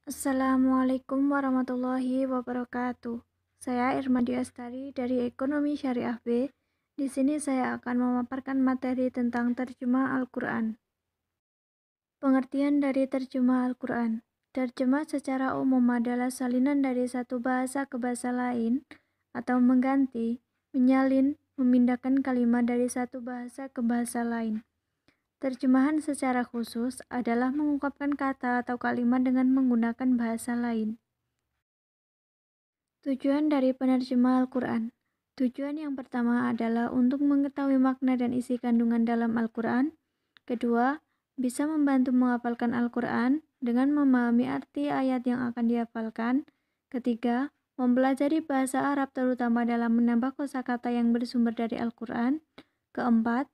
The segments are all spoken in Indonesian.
Assalamualaikum warahmatullahi wabarakatuh. Saya Irma Diastari dari Ekonomi Syariah B. Di sini saya akan memaparkan materi tentang terjemah Al-Quran. Pengertian dari terjemah Al-Quran. Terjemah secara umum adalah salinan dari satu bahasa ke bahasa lain atau mengganti, menyalin, memindahkan kalimat dari satu bahasa ke bahasa lain. Terjemahan secara khusus adalah mengungkapkan kata atau kalimat dengan menggunakan bahasa lain. Tujuan dari penerjemah Al-Quran. Tujuan yang pertama adalah untuk mengetahui makna dan isi kandungan dalam Al-Quran. Kedua, bisa membantu menghafalkan Al-Quran dengan memahami arti ayat yang akan dihafalkan. Ketiga, mempelajari bahasa Arab terutama dalam menambah kosakata yang bersumber dari Al-Quran. Keempat,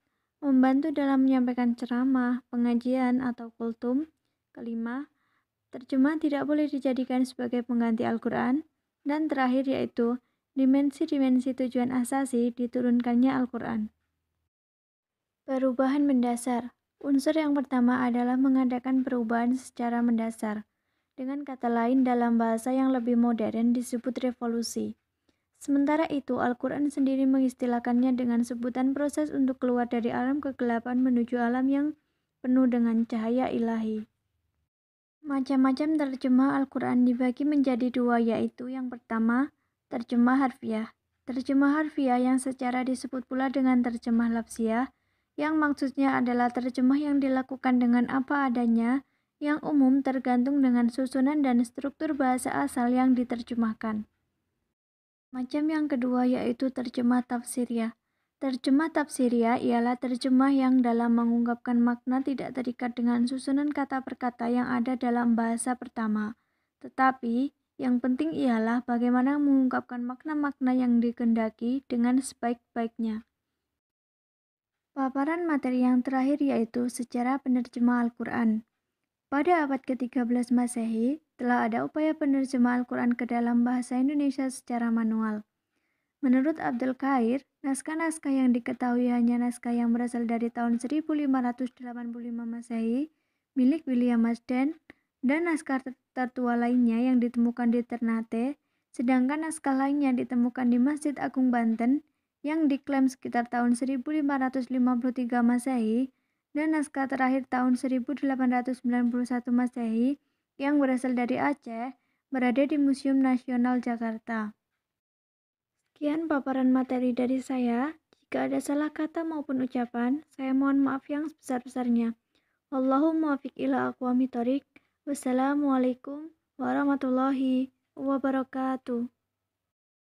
membantu dalam menyampaikan ceramah, pengajian, atau kultum. Kelima, terjemah tidak boleh dijadikan sebagai pengganti Al-Quran. Dan terakhir yaitu dimensi-dimensi tujuan asasi diturunkannya Al-Quran. Perubahan mendasar. Unsur yang pertama adalah mengadakan perubahan secara mendasar. Dengan kata lain, dalam bahasa yang lebih modern disebut revolusi. Sementara itu, Al-Quran sendiri mengistilahkannya dengan sebutan proses untuk keluar dari alam kegelapan menuju alam yang penuh dengan cahaya ilahi. Macam-macam terjemah Al-Quran dibagi menjadi dua, yaitu yang pertama, terjemah harfiah. Terjemah harfiah yang secara disebut pula dengan terjemah lafziah, yang maksudnya adalah terjemah yang dilakukan dengan apa adanya, yang umum tergantung dengan susunan dan struktur bahasa asal yang diterjemahkan. Macam yang kedua yaitu terjemah tafsiriyah. Terjemah tafsiriyah ialah terjemah yang dalam mengungkapkan makna tidak terikat dengan susunan kata per kata yang ada dalam bahasa pertama. Tetapi, yang penting ialah bagaimana mengungkapkan makna-makna yang dikehendaki dengan sebaik-baiknya. Paparan materi yang terakhir yaitu sejarah penerjemah Al-Quran. Pada abad ke-13 Masehi, telah ada upaya penerjemah Al-Quran ke dalam bahasa Indonesia secara manual. Menurut Abdul Qair, naskah-naskah yang diketahui hanya naskah yang berasal dari tahun 1585 Masehi, milik William Marsden, dan naskah tertua lainnya yang ditemukan di Ternate, sedangkan naskah lainnya ditemukan di Masjid Agung Banten yang diklaim sekitar tahun 1553 Masehi, dan naskah terakhir tahun 1891 Masehi yang berasal dari Aceh, berada di Museum Nasional Jakarta. Sekian paparan materi dari saya. Jika ada salah kata maupun ucapan, saya mohon maaf yang sebesar-besarnya. Wallahu muwaffiq ila aqwamit thoriq. Wassalamualaikum warahmatullahi wabarakatuh.